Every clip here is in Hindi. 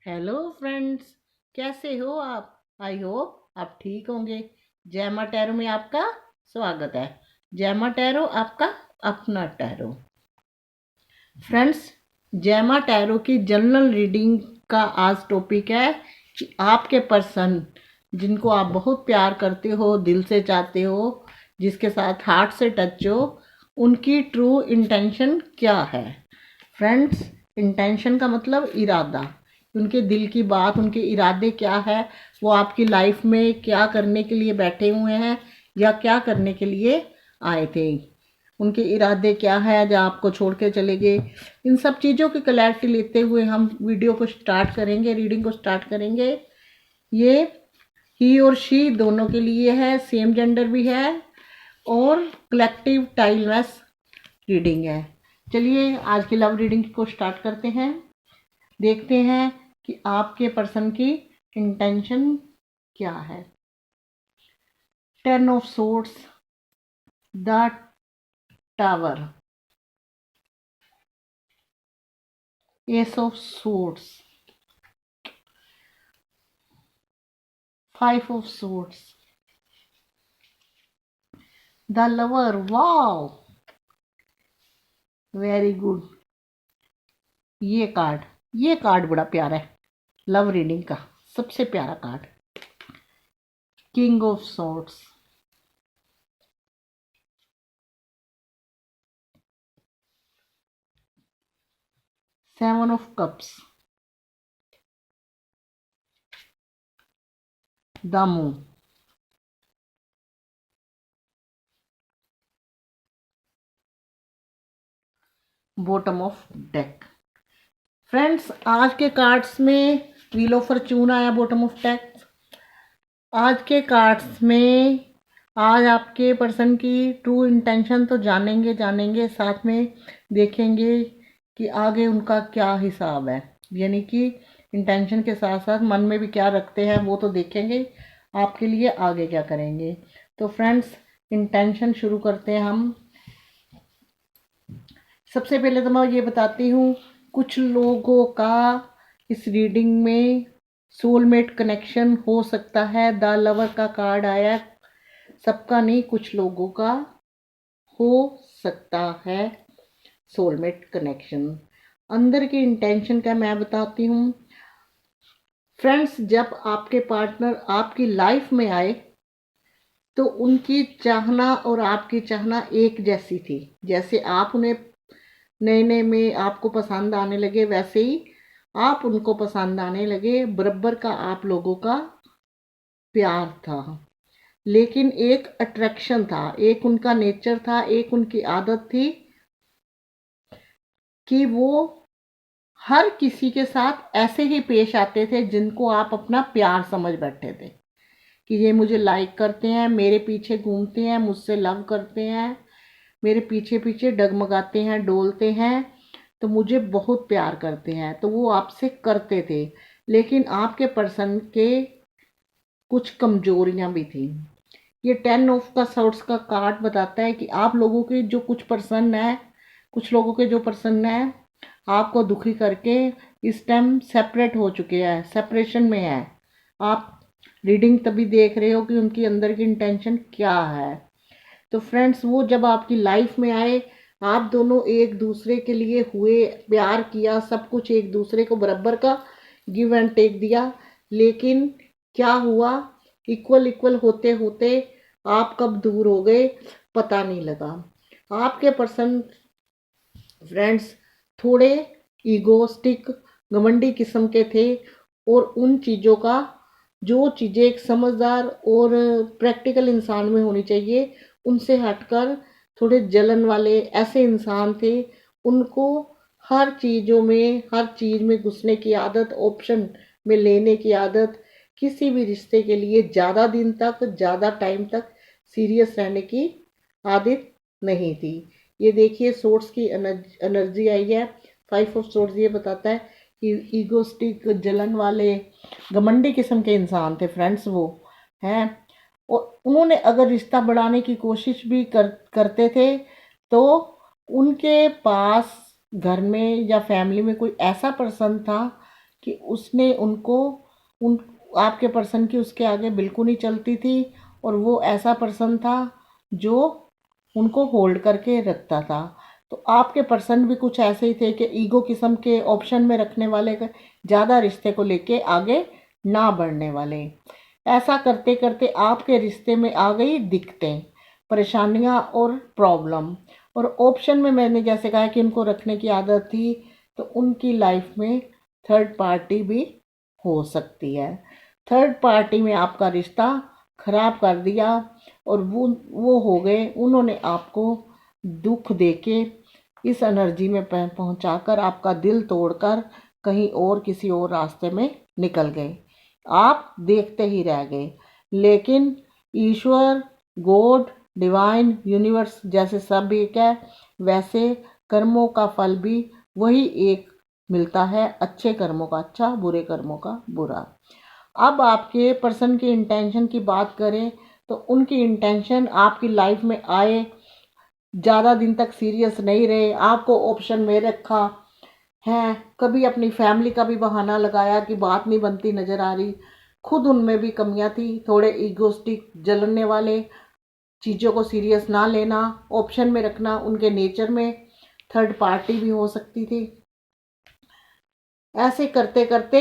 हेलो फ्रेंड्स, कैसे हो आप? आई होप आप ठीक होंगे। जैमा टैरो में आपका स्वागत है। जैमा टैरो आपका अपना टैरो। फ्रेंड्स, जैमा टैरो की जनरल रीडिंग का आज टॉपिक है कि आपके पर्सन जिनको आप बहुत प्यार करते हो, दिल से चाहते हो, जिसके साथ हार्ट से टच हो, उनकी ट्रू इंटेंशन क्या है। फ्रेंड्स, इंटेंशन का मतलब इरादा, उनके दिल की बात, उनके इरादे क्या है, वो आपकी लाइफ में क्या करने के लिए बैठे हुए हैं या क्या करने के लिए आए थे। उनके इरादे क्या है जो आपको छोड़ के चले गए। इन सब चीज़ों की क्लैरिटी लेते हुए हम वीडियो को स्टार्ट करेंगे, रीडिंग को स्टार्ट करेंगे। ये ही और शी दोनों के लिए है, सेम जेंडर भी है और कलेक्टिव टाइमलेस रीडिंग है। चलिए आज की लव रीडिंग को स्टार्ट करते हैं। देखते हैं कि आपके पर्सन की इंटेंशन क्या है। 10 of swords, the tower, S of swords, 5 of swords, the lover. Wow, very good. ये कार्ड बड़ा प्यारा है, लव रीडिंग का सबसे प्यारा card. King of swords, 7 of cups, the moon, bottom of deck. Friends, आज के कार्ड्स में व्हील ऑफ फॉर्चून आया, बॉटम ऑफ डेक। आज के कार्ड्स में आज आपके पर्सन की ट्रू इंटेंशन तो जानेंगे, साथ में देखेंगे कि आगे उनका क्या हिसाब है, यानी कि इंटेंशन के साथ साथ मन में भी क्या रखते हैं वो तो देखेंगे, आपके लिए आगे क्या करेंगे। तो फ्रेंड्स, इंटेंशन शुरू करते हैं हम। सबसे पहले तो मैं ये बताती हूँ, कुछ लोगों का इस रीडिंग में सोलमेट कनेक्शन हो सकता है। द लवर का कार्ड आया, सबका नहीं, कुछ लोगों का हो सकता है सोलमेट कनेक्शन। अंदर की इंटेंशन का मैं बताती हूँ। फ्रेंड्स, जब आपके पार्टनर आपकी लाइफ में आए तो उनकी चाहना और आपकी चाहना एक जैसी थी। जैसे आप उन्हें नए नए में आपको पसंद आने लगे, वैसे ही आप उनको पसंद आने लगे। बराबर का आप लोगों का प्यार था, लेकिन एक अट्रैक्शन था, एक उनका नेचर था, एक उनकी आदत थी कि वो हर किसी के साथ ऐसे ही पेश आते थे जिनको आप अपना प्यार समझ बैठे थे कि ये मुझे लाइक करते हैं, मेरे पीछे घूमते हैं, मुझसे लव करते हैं, मेरे पीछे पीछे डगमगाते हैं, डोलते हैं, तो मुझे बहुत प्यार करते हैं। तो वो आपसे करते थे, लेकिन आपके पर्सन के कुछ कमजोरियां भी थी। ये 10 ऑफ का सॉर्ड्स का कार्ड बताता है कि आप लोगों के जो कुछ पर्सन है, कुछ लोगों के जो पर्सन है आपको दुखी करके इस टाइम सेपरेट हो चुके हैं, सेपरेशन में है। आप रीडिंग तभी देख रहे हो कि उनकी अंदर की इंटेंशन क्या है। तो फ्रेंड्स, वो जब आपकी लाइफ में आए, आप दोनों एक दूसरे के लिए हुए, प्यार किया, सब कुछ एक दूसरे को बराबर का गिव एंड टेक दिया, लेकिन क्या हुआ, इक्वल इक्वल होते होते आप कब दूर हो गए पता नहीं लगा। आपके पर्सन फ्रेंड्स थोड़े ईगोस्टिक, घमंडी किस्म के थे, और उन चीज़ों का, जो चीज़ें एक समझदार और प्रैक्टिकल इंसान में होनी चाहिए, उनसे हटकर थोड़े जलन वाले ऐसे इंसान थे। उनको हर चीज़ों में, हर चीज़ में घुसने की आदत, ऑप्शन में लेने की आदत, किसी भी रिश्ते के लिए ज़्यादा दिन तक, ज़्यादा टाइम तक सीरियस रहने की आदत नहीं थी। ये देखिए, सोर्स की एनर्जी आई है। 5 ऑफ सोर्स ये बताता है कि ईगोस्टिक, जलन वाले, घमंडी किस्म के इंसान थे फ्रेंड्स वो हैं। और उन्होंने अगर रिश्ता बढ़ाने की कोशिश भी करते थे तो उनके पास घर में या फैमिली में कोई ऐसा पर्सन था कि उसने उनको उन आपके पर्सन की उसके आगे बिल्कुल नहीं चलती थी, और वो ऐसा पर्सन था जो उनको होल्ड करके रखता था। तो आपके पर्सन भी कुछ ऐसे ही थे कि ईगो किस्म के ऑप्शन में रखने वाले, ज़्यादा रिश्ते को लेके आगे ना बढ़ने वाले। ऐसा करते करते आपके रिश्ते में आ गई दिक्कतें, परेशानियां और प्रॉब्लम। और ऑप्शन में मैंने जैसे कहा कि उनको रखने की आदत थी, तो उनकी लाइफ में थर्ड पार्टी भी हो सकती है। थर्ड पार्टी में आपका रिश्ता खराब कर दिया, और वो हो गए, उन्होंने आपको दुख देके इस एनर्जी में पहुंचाकर आपका दिल तोड़कर कहीं और किसी और रास्ते में निकल गए। आप देखते ही रह गए। लेकिन ईश्वर, गॉड, डिवाइन, यूनिवर्स जैसे सब एक है, वैसे कर्मों का फल भी वही एक मिलता है। अच्छे कर्मों का अच्छा, बुरे कर्मों का बुरा। अब आपके पर्सन की इंटेंशन की बात करें, तो उनकी इंटेंशन आपकी लाइफ में आए, ज़्यादा दिन तक सीरियस नहीं रहे, आपको ऑप्शन में रखा है। कभी अपनी फैमिली का भी बहाना लगाया कि बात नहीं बनती नज़र आ रही। खुद उनमें भी कमियां थी, थोड़े ईगोस्टिक, जलने वाले, चीज़ों को सीरियस ना लेना, ऑप्शन में रखना उनके नेचर में। थर्ड पार्टी भी हो सकती थी। ऐसे करते करते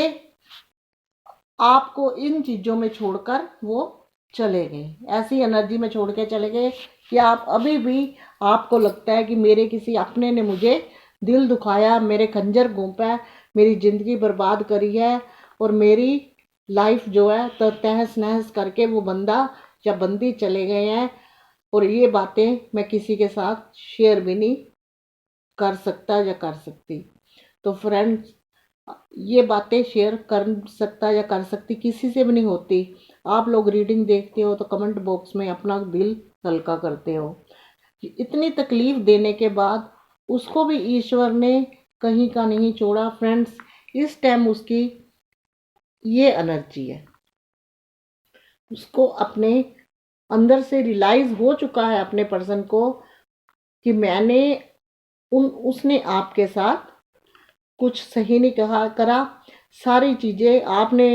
आपको इन चीज़ों में छोड़कर वो चले गए, ऐसी एनर्जी में छोड़ के चले गए कि आप अभी भी, आपको लगता है कि मेरे किसी अपने ने मुझे दिल दुखाया, मेरे खंजर घोंपा है, मेरी ज़िंदगी बर्बाद करी है, और मेरी लाइफ जो है तो तहस नहस करके वो बंदा या बंदी चले गए हैं। और ये बातें मैं किसी के साथ शेयर भी नहीं कर सकता या कर सकती। तो फ्रेंड्स, ये बातें शेयर कर सकता या कर सकती किसी से भी नहीं होती। आप लोग रीडिंग देखते हो तो कमेंट बॉक्स में अपना दिल हल्का करते हो कि इतनी तकलीफ देने के बाद उसको भी ईश्वर ने कहीं का नहीं छोड़ा। फ्रेंड्स, इस टाइम उसकी ये एनर्जी है, उसको अपने अंदर से रियलाइज हो चुका है अपने पर्सन को कि मैंने उसने आपके साथ कुछ सही नहीं करा। सारी चीज़ें आपने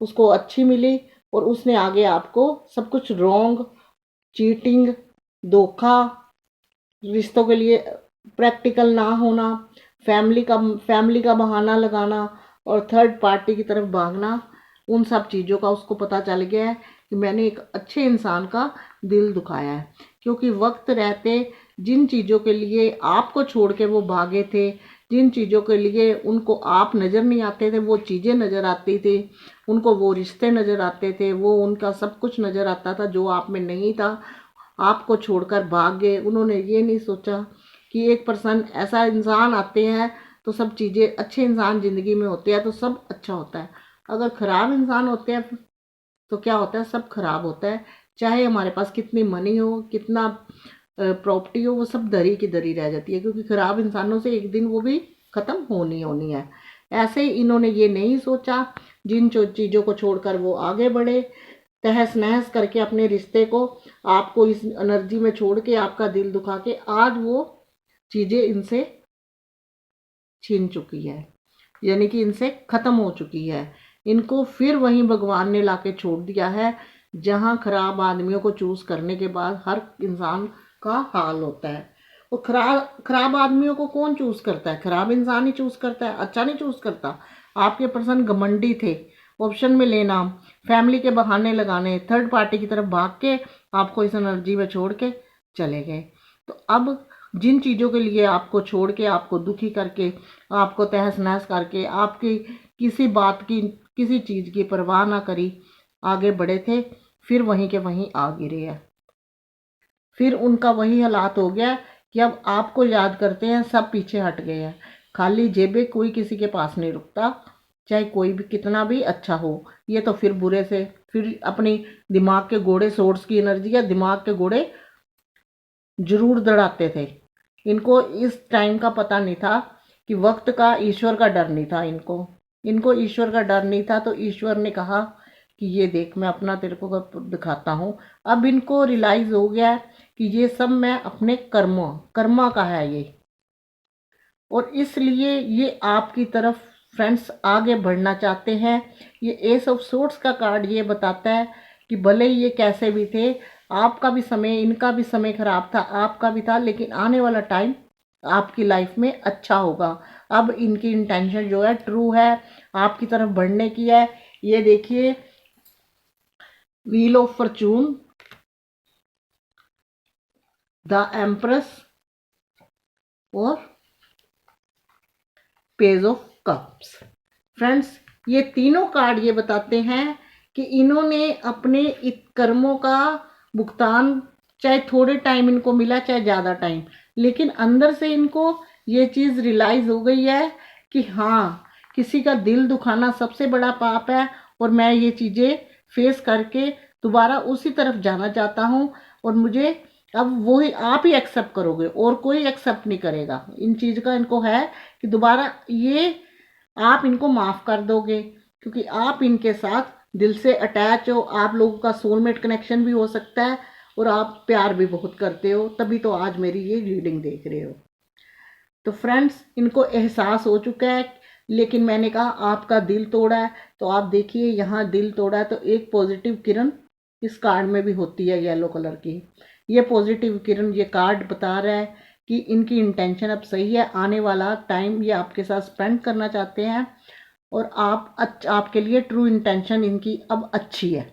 उसको अच्छी मिली, और उसने आगे आपको सब कुछ रॉन्ग, चीटिंग, धोखा, रिश्तों के लिए प्रैक्टिकल ना होना, फैमिली का बहाना लगाना, और थर्ड पार्टी की तरफ भागना, उन सब चीज़ों का उसको पता चल गया है कि मैंने एक अच्छे इंसान का दिल दुखाया है। क्योंकि वक्त रहते जिन चीज़ों के लिए आपको छोड़ के वो भागे थे, जिन चीज़ों के लिए उनको आप नज़र नहीं आते थे, वो चीज़ें नज़र आती थी, उनको वो रिश्ते नज़र आते थे, वो उनका सब कुछ नज़र आता था जो आप में नहीं था, आपको छोड़कर भाग गए। उन्होंने ये नहीं सोचा कि एक पर्सन, ऐसा इंसान आते हैं तो सब चीज़ें, अच्छे इंसान ज़िंदगी में होते हैं तो सब अच्छा होता है। अगर ख़राब इंसान होते हैं तो क्या होता है, सब खराब होता है। चाहे हमारे पास कितनी मनी हो, कितना प्रॉपर्टी हो, वो सब दरी की दरी रह जाती है, क्योंकि खराब इंसानों से एक दिन वो भी ख़त्म होनी होनी है। ऐसे ही इन्होंने ये नहीं सोचा, जिन चीज़ों को छोड़कर वो आगे बढ़े, तहस नहस करके अपने रिश्ते को, आपको इस एनर्जी में छोड़ के, आपका दिल दुखा के, आज वो चीज़ें इनसे छीन चुकी है, यानी कि इनसे ख़त्म हो चुकी है। इनको फिर वहीं भगवान ने लाके छोड़ दिया है, जहाँ खराब आदमियों को चूज़ करने के बाद हर इंसान का हाल होता है। और खराब खराब आदमियों को कौन चूज़ करता है? खराब इंसान ही चूज़ करता है, अच्छा नहीं चूज़ करता। आपके पर्सन घमंडी थे, ऑप्शन में लेना, फैमिली के बहाने लगाने, थर्ड पार्टी की तरफ भाग के आपको इस एनर्जी में छोड़ के चले गए। तो अब जिन चीज़ों के लिए आपको छोड़ के, आपको दुखी करके, आपको तहस नहस करके, आपकी किसी बात की, किसी चीज़ की परवाह ना करी आगे बढ़े थे, फिर वहीं के वहीं आ गिरे हैं। फिर उनका वही हालात हो गया कि अब आपको याद करते हैं, सब पीछे हट गए हैं। खाली जेबे, कोई किसी के पास नहीं रुकता, चाहे कोई भी कितना भी अच्छा हो। ये तो फिर बुरे से, फिर अपनी दिमाग के घोड़े, सोर्स की एनर्जी है, दिमाग के घोड़े जरूर दौड़ाते थे। इनको इस टाइम का पता नहीं था कि वक्त का, ईश्वर का डर नहीं था इनको। इनको ईश्वर का डर नहीं था, तो ईश्वर ने कहा कि ये देख, मैं अपना तेरे को दिखाता हूँ। अब इनको रियलाइज हो गया कि ये सब मैं अपने कर्मा का है ये, और इसलिए ये आपकी तरफ फ्रेंड्स आगे बढ़ना चाहते हैं। ये एस ऑफ सोर्ड्स का कार्ड ये बताता है कि भले ही ये कैसे भी थे, आपका भी समय, इनका भी समय खराब था, आपका भी था, लेकिन आने वाला टाइम आपकी लाइफ में अच्छा होगा। अब इनकी इंटेंशन जो है ट्रू है, आपकी तरफ बढ़ने की है। ये देखिए, wheel of Fortune, the empress और पेज ऑफ कप्स। फ्रेंड्स, ये तीनों कार्ड ये बताते हैं कि इन्होंने अपने कर्मों का भुगतान, चाहे थोड़े टाइम इनको मिला चाहे ज़्यादा टाइम, लेकिन अंदर से इनको ये चीज़ रियलाइज हो गई है कि हाँ, किसी का दिल दुखाना सबसे बड़ा पाप है और मैं ये चीज़ें फेस करके दोबारा उसी तरफ जाना चाहता हूँ। और मुझे अब वो ही आप ही एक्सेप्ट करोगे और कोई एक्सेप्ट नहीं करेगा। इन चीज़ का इनको है कि दोबारा ये आप इनको माफ़ कर दोगे, क्योंकि आप इनके साथ दिल से अटैच हो, आप लोगों का सोलमेट कनेक्शन भी हो सकता है और आप प्यार भी बहुत करते हो, तभी तो आज मेरी ये रीडिंग देख रहे हो। तो फ्रेंड्स, इनको एहसास हो चुका है, लेकिन मैंने कहा आपका दिल तोड़ा है, तो आप देखिए यहाँ दिल तोड़ा है, तो एक पॉजिटिव किरण इस कार्ड में भी होती है येलो कलर की। ये पॉजिटिव किरण, ये कार्ड बता रहा है कि इनकी इंटेंशन अब सही है, आने वाला टाइम ये आपके साथ स्पेंड करना चाहते हैं और आपके लिए ट्रू इंटेंशन इनकी अब अच्छी है।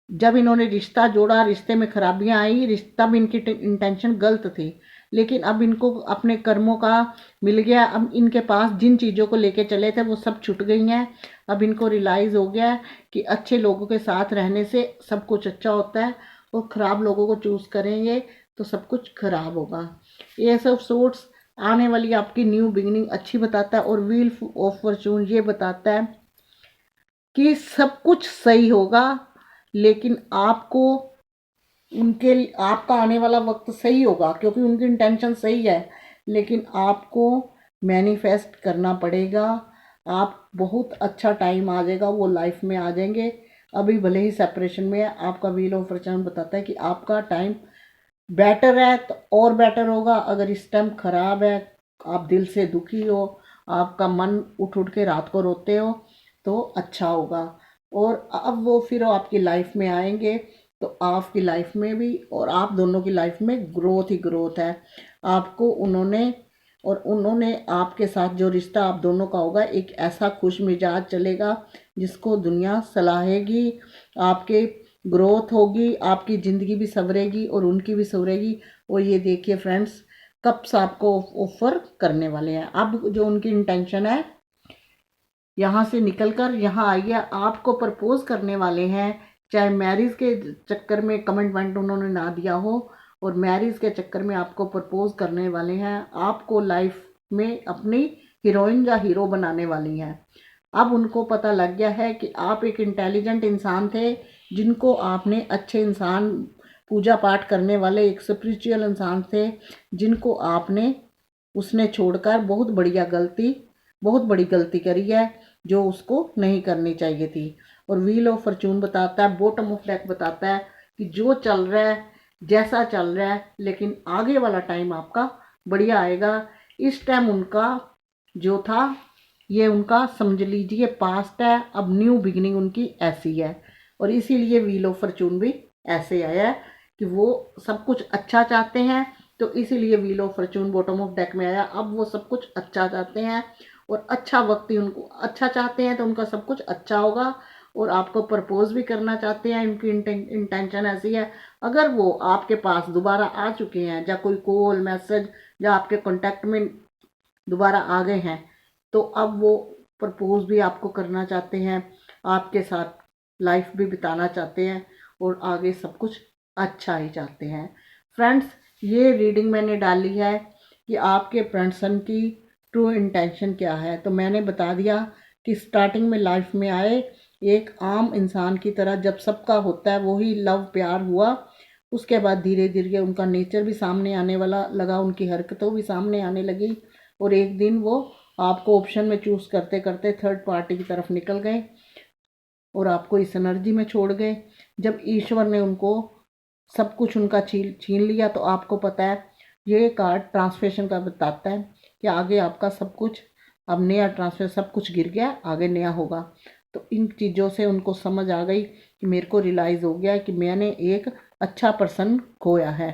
जब इन्होंने रिश्ता जोड़ा, रिश्ते में खराबियां आई, रिश्ता भी इनकी इंटेंशन गलत थी, लेकिन अब इनको अपने कर्मों का मिल गया। अब इनके पास जिन चीज़ों को लेके चले थे वो सब छूट गई हैं। अब इनको रियलाइज़ हो गया है कि अच्छे लोगों के साथ रहने से सब कुछ अच्छा होता है और ख़राब लोगों को चूज़ करेंगे तो सब कुछ खराब होगा। ये सब सोर्ट्स आने वाली आपकी न्यू बिगिनिंग अच्छी बताता है। और व्हील ऑफ फॉर्चून ये बताता है कि सब कुछ सही होगा, लेकिन आपको आपका आने वाला वक्त सही होगा, क्योंकि उनकी इंटेंशन सही है, लेकिन आपको मैनिफेस्ट करना पड़ेगा। आप बहुत अच्छा टाइम आ जाएगा, वो लाइफ में आ जाएंगे। अभी भले ही सेपरेशन में है, आपका व्हील ऑफ फॉर्चून बताता है कि आपका टाइम बेटर है तो और बेटर होगा। अगर इस टाइम खराब है, आप दिल से दुखी हो, आपका मन उठ उठ के रात को रोते हो, तो अच्छा होगा। और अब वो फिर आपकी लाइफ में आएंगे, तो आपकी लाइफ में भी और आप दोनों की लाइफ में ग्रोथ ही ग्रोथ है। आपको उन्होंने आपके साथ जो रिश्ता आप दोनों का होगा, एक ऐसा खुश मिजाज चलेगा जिसको दुनिया सराहेगी। आपके ग्रोथ होगी, आपकी ज़िंदगी भी संवरेगी और उनकी भी संवरेगी। और ये देखिए फ्रेंड्स, कप्स आपको ऑफर करने वाले हैं। अब जो उनकी इंटेंशन है, यहाँ से निकलकर यहाँ आइए, आपको प्रपोज करने वाले हैं। चाहे मैरिज के चक्कर में कमिटमेंट उन्होंने ना दिया हो, और मैरिज के चक्कर में आपको प्रपोज करने वाले हैं। आपको लाइफ में अपनी हीरोइन या हीरो बनाने वाली हैं। अब उनको पता लग गया है कि आप एक इंटेलिजेंट इंसान थे, जिनको आपने अच्छे इंसान, पूजा पाठ करने वाले एक स्पिरिचुअल इंसान थे, जिनको आपने उसने छोड़कर बहुत बड़ी गलती करी है, जो उसको नहीं करनी चाहिए थी। और व्हील ऑफ फॉर्चून बताता है, बॉटम ऑफ डेक बताता है कि जो चल रहा है, जैसा चल रहा है, लेकिन आगे वाला टाइम आपका बढ़िया आएगा। इस टाइम उनका जो था, ये उनका समझ लीजिए पास्ट है, अब न्यू बिगिनिंग उनकी ऐसी है। और इसीलिए व्हील ऑफ फॉर्चून भी ऐसे आया है कि वो सब कुछ अच्छा चाहते हैं, तो इसीलिए wheel of Fortune bottom of deck में आया। अब वो सब कुछ अच्छा चाहते हैं और अच्छा वक्त ही उनको अच्छा चाहते हैं, तो उनका सब कुछ अच्छा होगा। और आपको प्रपोज भी करना चाहते हैं, उनकी इंटेंशन ऐसी है। अगर वो आपके पास दोबारा आ चुके हैं, या कोई कॉल मैसेज या आपके कांटेक्ट में दोबारा आ गए हैं, तो अब वो प्रपोज भी आपको करना चाहते हैं, आपके साथ लाइफ भी बिताना चाहते हैं और आगे सब कुछ अच्छा ही चाहते हैं। फ्रेंड्स, ये रीडिंग मैंने डाली है कि आपके पर्सन की ट्रू इंटेंशन क्या है। तो मैंने बता दिया कि स्टार्टिंग में लाइफ में आए एक आम इंसान की तरह, जब सबका होता है वही लव प्यार हुआ, उसके बाद धीरे धीरे उनका नेचर भी सामने आने वाला लगा, उनकी हरकतों भी सामने आने लगी, और एक दिन वो आपको ऑप्शन में चूज़ करते करते थर्ड पार्टी की तरफ निकल गए और आपको इस एनर्जी में छोड़ गए। जब ईश्वर ने उनको सब कुछ उनका छीन लिया, तो आपको पता है ये कार्ड ट्रांसफॉर्मेशन का बताता है कि आगे आपका सब कुछ अब नया ट्रांसफर सब कुछ गिर गया, आगे नया होगा। तो इन चीज़ों से उनको समझ आ गई कि मेरे को रियलाइज़ हो गया कि मैंने एक अच्छा पर्सन खोया है।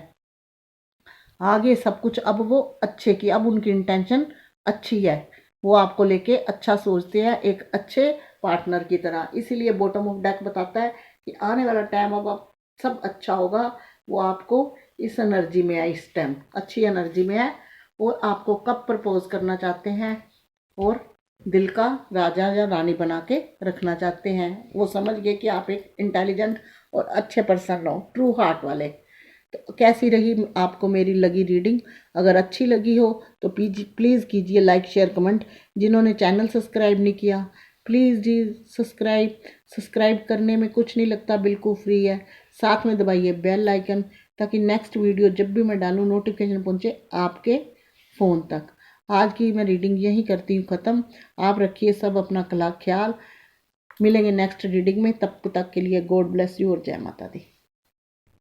आगे सब कुछ अब वो अच्छे की, अब उनकी इंटेंशन अच्छी है, वो आपको लेके अच्छा सोचते हैं एक अच्छे पार्टनर की तरह। इसीलिए बॉटम ऑफ डेक बताता है कि आने वाला टाइम अब आप सब अच्छा होगा। वो आपको इस एनर्जी में है, इस टाइम अच्छी एनर्जी में है, और आपको कब प्रपोज करना चाहते हैं और दिल का राजा या रानी बना के रखना चाहते हैं। वो समझ गए कि आप एक इंटेलिजेंट और अच्छे पर्सन हो, ट्रू हार्ट वाले। तो कैसी रही आपको मेरी लगी रीडिंग? अगर अच्छी लगी हो तो प्लीज़ कीजिए लाइक शेयर कमेंट। जिन्होंने चैनल सब्सक्राइब नहीं किया प्लीज़ जी सब्सक्राइब करने में कुछ नहीं लगता, बिल्कुल फ्री है। साथ में दबाइए बेल आइकन ताकि नेक्स्ट वीडियो जब भी मैं डालूँ नोटिफिकेशन पहुँचे आपके फ़ोन तक। आज की मैं रीडिंग यहीं करती हूँ ख़त्म। आप रखिए सब अपना ख्याल। मिलेंगे नेक्स्ट रीडिंग में, तब तक के लिए गॉड ब्लेस यू और जय माता दी।